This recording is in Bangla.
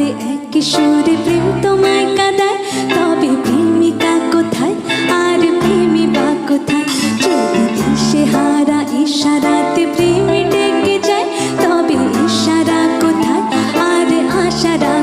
আরে এক সুরে প্রেম তোমায় কাঁদায়, তবে প্রেমিকা কোথায় আর প্রেমী বা কোথায়? যদি দিশে হারা ইশারাতে প্রেম ডেকে যায়, তবে ইশারা কোথায় আর আশারা